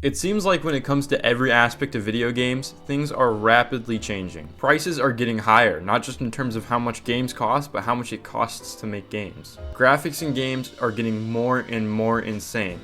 It seems like when it comes to every aspect of video games, things are rapidly changing. Prices are getting higher, not just in terms of how much games cost, but how much it costs to make games. Graphics in games are getting more and more insane,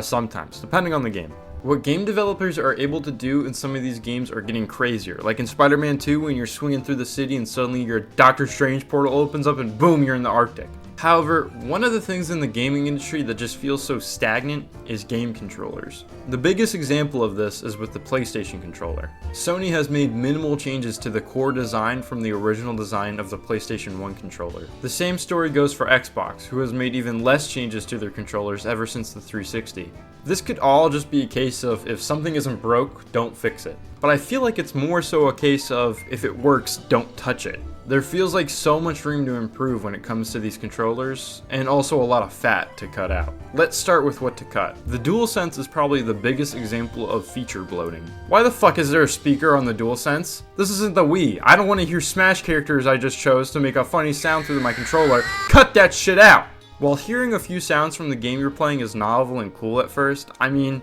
sometimes, depending on the game. What game developers are able to do in some of these games are getting crazier. Like in Spider-Man 2 when you're swinging through the city and suddenly your Doctor Strange portal opens up and boom, you're in the Arctic. However, one of the things in the gaming industry that just feels so stagnant is game controllers. The biggest example of this is with the PlayStation controller. Sony has made minimal changes to the core design from the original design of the PlayStation 1 controller. The same story goes for Xbox, who has made even less changes to their controllers ever since the 360. This could all just be a case of if something isn't broke, don't fix it. But I feel like it's more so a case of if it works, don't touch it. There feels like so much room to improve when it comes to these controllers, and also a lot of fat to cut out. Let's start with what to cut. The DualSense is probably the biggest example of feature bloating. Why the fuck is there a speaker on the DualSense? This isn't the Wii. I don't want to hear Smash characters I just chose to make a funny sound through my controller. Cut that shit out! While hearing a few sounds from the game you're playing is novel and cool at first, I mean,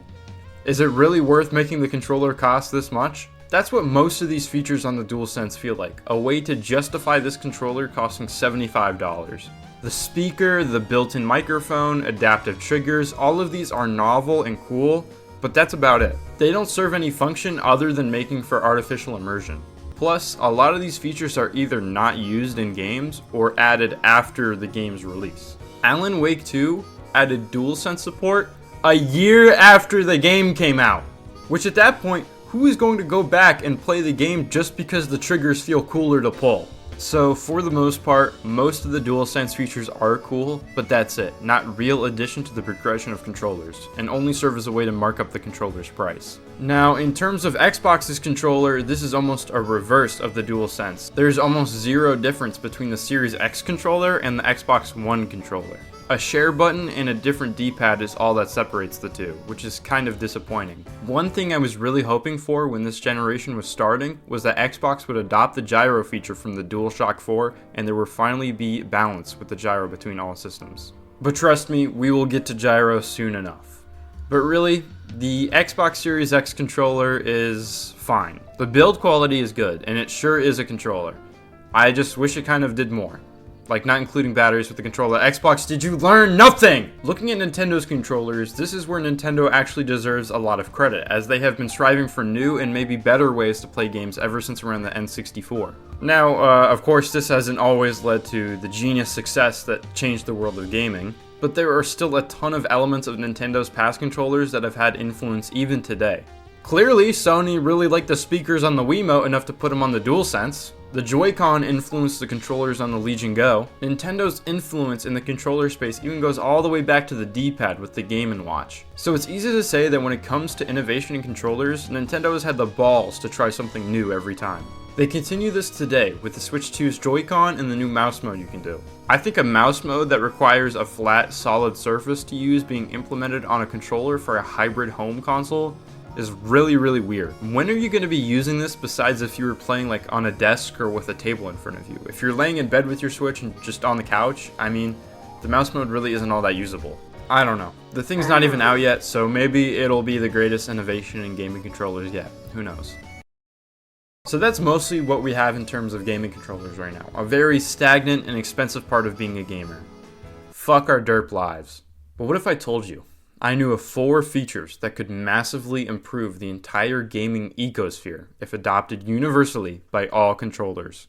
is it really worth making the controller cost this much? That's what most of these features on the DualSense feel like, a way to justify this controller costing $75. The speaker, the built-in microphone, adaptive triggers, all of these are novel and cool, but that's about it. They don't serve any function other than making for artificial immersion. Plus, a lot of these features are either not used in games or added after the game's release. Alan Wake 2 added DualSense support a year after the game came out, which at that point, who is going to go back and play the game just because the triggers feel cooler to pull? So for the most part, most of the DualSense features are cool, but that's it, not real addition to the progression of controllers, and only serve as a way to mark up the controller's price. Now, in terms of Xbox's controller, this is almost a reverse of the DualSense. There's almost zero difference between the Series X controller and the Xbox One controller. A share button and a different d-pad is all that separates the two, which is kind of disappointing. One thing I was really hoping for when this generation was starting was that Xbox would adopt the gyro feature from the DualShock 4 and there would finally be balance with the gyro between all systems. But trust me, we will get to gyro soon enough. But really, the Xbox Series X controller is fine. The build quality is good, and it sure is a controller. I just wish it kind of did more. Like not including batteries with the controller. Xbox, did you learn nothing? Looking at Nintendo's controllers, this is where Nintendo actually deserves a lot of credit, as they have been striving for new and maybe better ways to play games ever since around the N64. Now, of course, this hasn't always led to the genius success that changed the world of gaming, but there are still a ton of elements of Nintendo's past controllers that have had influence even today. Clearly, Sony really liked the speakers on the Wiimote enough to put them on the DualSense. The Joy-Con influenced the controllers on the Legion Go. Nintendo's influence in the controller space even goes all the way back to the D-pad with the Game & Watch. So it's easy to say that when it comes to innovation in controllers, Nintendo has had the balls to try something new every time. They continue this today with the Switch 2's Joy-Con and the new mouse mode you can do. I think a mouse mode that requires a flat, solid surface to use being implemented on a controller for a hybrid home console is really weird. When are you going to be using this besides if you were playing like on a desk or with a table in front of you? If you're laying in bed with your Switch and just on the couch, I mean, the mouse mode really isn't all that usable. I don't know. The thing's not even out yet, so maybe it'll be the greatest innovation in gaming controllers yet. Who knows? So that's mostly what we have in terms of gaming controllers right now. A very stagnant and expensive part of being a gamer. Fuck our derp lives. But what if I told you I knew of 4 features that could massively improve the entire gaming ecosphere if adopted universally by all controllers?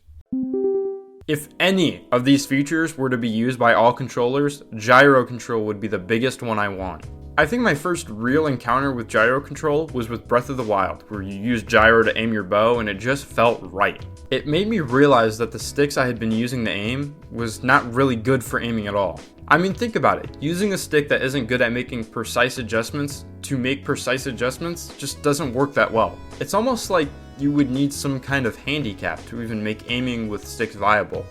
If any of these features were to be used by all controllers, gyro control would be the biggest one I want. I think my first real encounter with gyro control was with Breath of the Wild, where you use gyro to aim your bow and it just felt right. It made me realize that the sticks I had been using to aim was not really good for aiming at all. I mean, think about it. Using a stick that isn't good at making precise adjustments to make precise adjustments just doesn't work that well. It's almost like you would need some kind of handicap to even make aiming with sticks viable.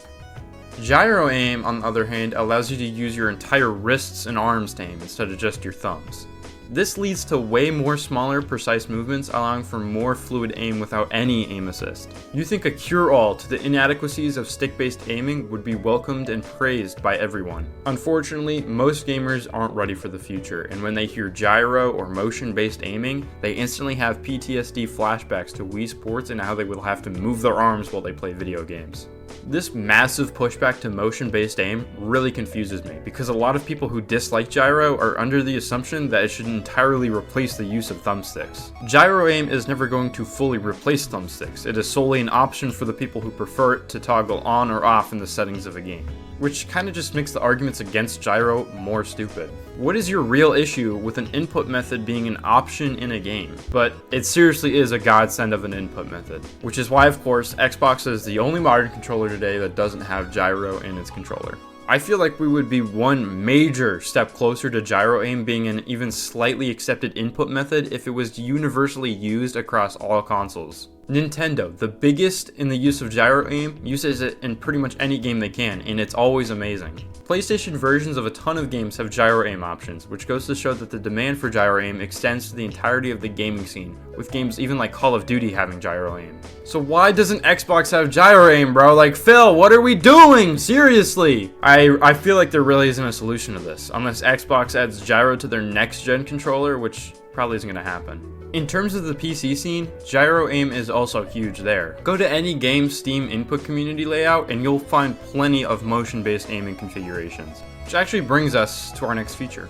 Gyro aim, on the other hand, allows you to use your entire wrists and arms to aim instead of just your thumbs. This leads to way more smaller, precise movements, allowing for more fluid aim without any aim assist. You think a cure-all to the inadequacies of stick-based aiming would be welcomed and praised by everyone. Unfortunately, most gamers aren't ready for the future, and when they hear gyro or motion-based aiming, they instantly have PTSD flashbacks to Wii Sports and how they will have to move their arms while they play video games. This massive pushback to motion-based aim really confuses me, because a lot of people who dislike gyro are under the assumption that it should entirely replace the use of thumbsticks. Gyro aim is never going to fully replace thumbsticks, it is solely an option for the people who prefer it to toggle on or off in the settings of a game, which kinda just makes the arguments against gyro more stupid. What is your real issue with an input method being an option in a game? But it seriously is a godsend of an input method, which is why, of course, Xbox is the only modern controller today that doesn't have gyro in its controller. I feel like we would be one major step closer to gyro aim being an even slightly accepted input method if it was universally used across all consoles. Nintendo, the biggest in the use of gyro aim, uses it in pretty much any game they can, and it's always amazing. PlayStation versions of a ton of games have gyro aim options, which goes to show that the demand for gyro aim extends to the entirety of the gaming scene, with games even like Call of Duty having gyro aim. So why doesn't Xbox have gyro aim, bro? Like, Phil, what are we doing? Seriously! I feel like there really isn't a solution to this, unless Xbox adds gyro to their next-gen controller, which probably isn't gonna happen. In terms of the PC scene, gyro aim is also huge there. Go to any game Steam input community layout and you'll find plenty of motion-based aiming configurations. Which actually brings us to our next feature.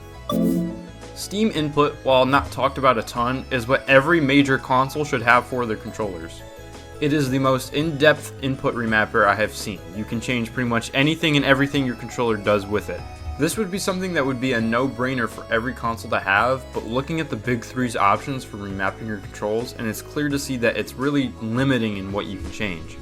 Steam input, while not talked about a ton, is what every major console should have for their controllers. It is the most in-depth input remapper I have seen. You can change pretty much anything and everything your controller does with it. This would be something that would be a no-brainer for every console to have, but looking at the big three's options for remapping your controls, and it's clear to see that it's really limiting in what you can change.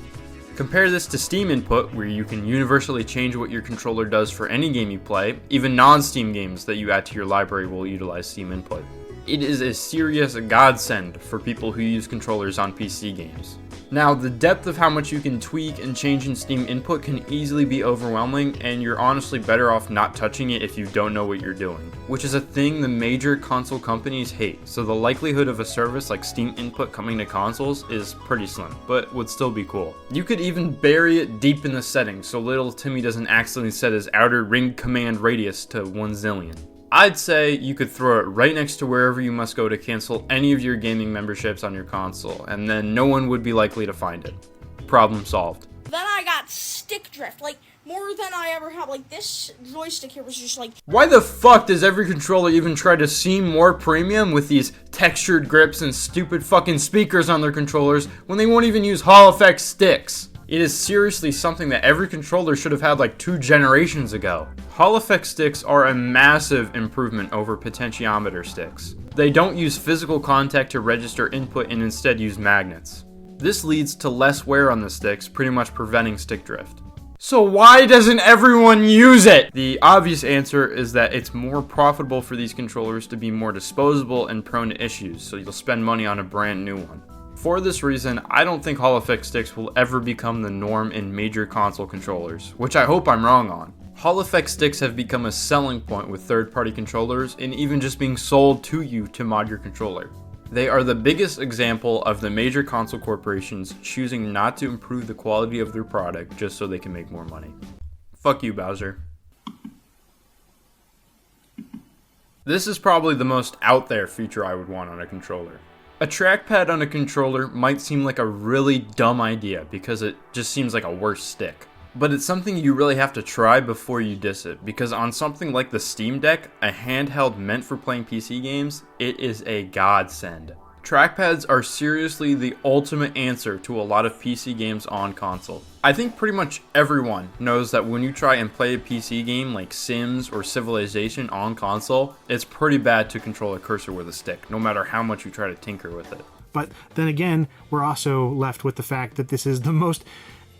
Compare this to Steam input, where you can universally change what your controller does for any game you play. Even non-Steam games that you add to your library will utilize Steam input. It is a serious godsend for people who use controllers on PC games. Now, the depth of how much you can tweak and change in Steam input can easily be overwhelming, and you're honestly better off not touching it if you don't know what you're doing, which is a thing the major console companies hate, so the likelihood of a service like Steam input coming to consoles is pretty slim, but would still be cool. You could even bury it deep in the settings so little Timmy doesn't accidentally set his outer ring command radius to 1 zillion. I'd say you could throw it right next to wherever you must go to cancel any of your gaming memberships on your console, and then no one would be likely to find it. Problem solved. Then I got stick drift, like, more than I ever had. Like, this joystick here was just like... Why the fuck does every controller even try to seem more premium with these textured grips and stupid fucking speakers on their controllers when they won't even use Hall effect sticks? It is seriously something that every controller should have had like 2 generations ago. Hall effect sticks are a massive improvement over potentiometer sticks. They don't use physical contact to register input and instead use magnets. This leads to less wear on the sticks, pretty much preventing stick drift. So why doesn't everyone use it? The obvious answer is that it's more profitable for these controllers to be more disposable and prone to issues, so you'll spend money on a brand new one. For this reason, I don't think Hall effect sticks will ever become the norm in major console controllers, which I hope I'm wrong on. Hall effect sticks have become a selling point with third-party controllers and even just being sold to you to mod your controller. They are the biggest example of the major console corporations choosing not to improve the quality of their product just so they can make more money. Fuck you, Bowser. This is probably the most out there feature I would want on a controller. A trackpad on a controller might seem like a really dumb idea because it just seems like a worse stick. But it's something you really have to try before you diss it, because on something like the Steam Deck, a handheld meant for playing PC games, it is a godsend. Trackpads are seriously the ultimate answer to a lot of PC games on console. I think pretty much everyone knows that when you try and play a PC game like Sims or Civilization on console, it's pretty bad to control a cursor with a stick, no matter how much you try to tinker with it. But then again, we're also left with the fact that this is the most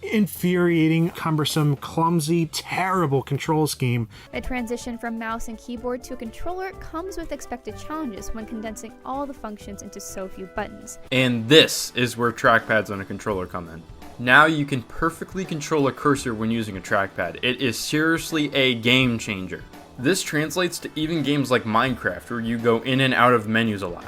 infuriating, cumbersome, clumsy, terrible control scheme. A transition from mouse and keyboard to a controller comes with expected challenges when condensing all the functions into so few buttons. And this is where trackpads on a controller come in. Now you can perfectly control a cursor when using a trackpad. It is seriously a game changer. This translates to even games like Minecraft, where you go in and out of menus a lot.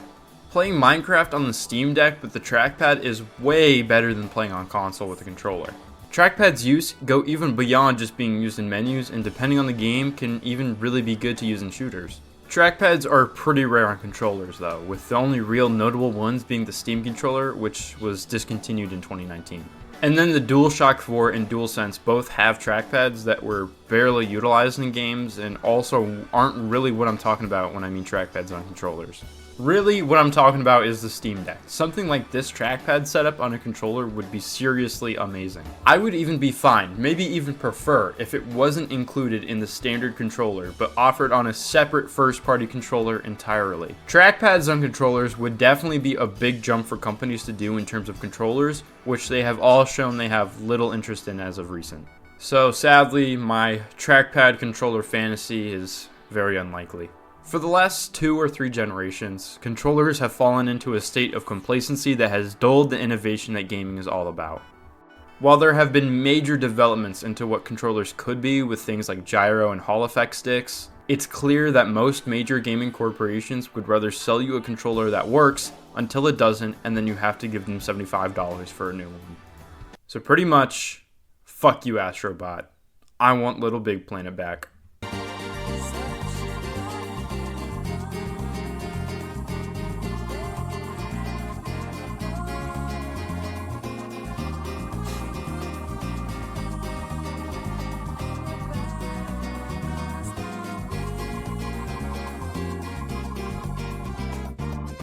Playing Minecraft on the Steam Deck with the trackpad is way better than playing on console with a controller. Trackpad's use go even beyond just being used in menus, and depending on the game, can even really be good to use in shooters. Trackpads are pretty rare on controllers though, with the only real notable ones being the Steam controller, which was discontinued in 2019. And then the DualShock 4 and DualSense both have trackpads that were barely utilized in games and also aren't really what I'm talking about when I mean trackpads on controllers. Really, what I'm talking about is the Steam Deck. Something like this trackpad setup on a controller would be seriously amazing. I would even be fine, maybe even prefer, if it wasn't included in the standard controller, but offered on a separate first-party controller entirely. Trackpads on controllers would definitely be a big jump for companies to do in terms of controllers, which they have all shown they have little interest in as of recent. So sadly, my trackpad controller fantasy is very unlikely. For the last 2 or 3 generations, controllers have fallen into a state of complacency that has dulled the innovation that gaming is all about. While there have been major developments into what controllers could be with things like gyro and Hall effect sticks, it's clear that most major gaming corporations would rather sell you a controller that works until it doesn't, and then you have to give them $75 for a new one. So pretty much, fuck you, Astrobot. I want Little Big Planet back.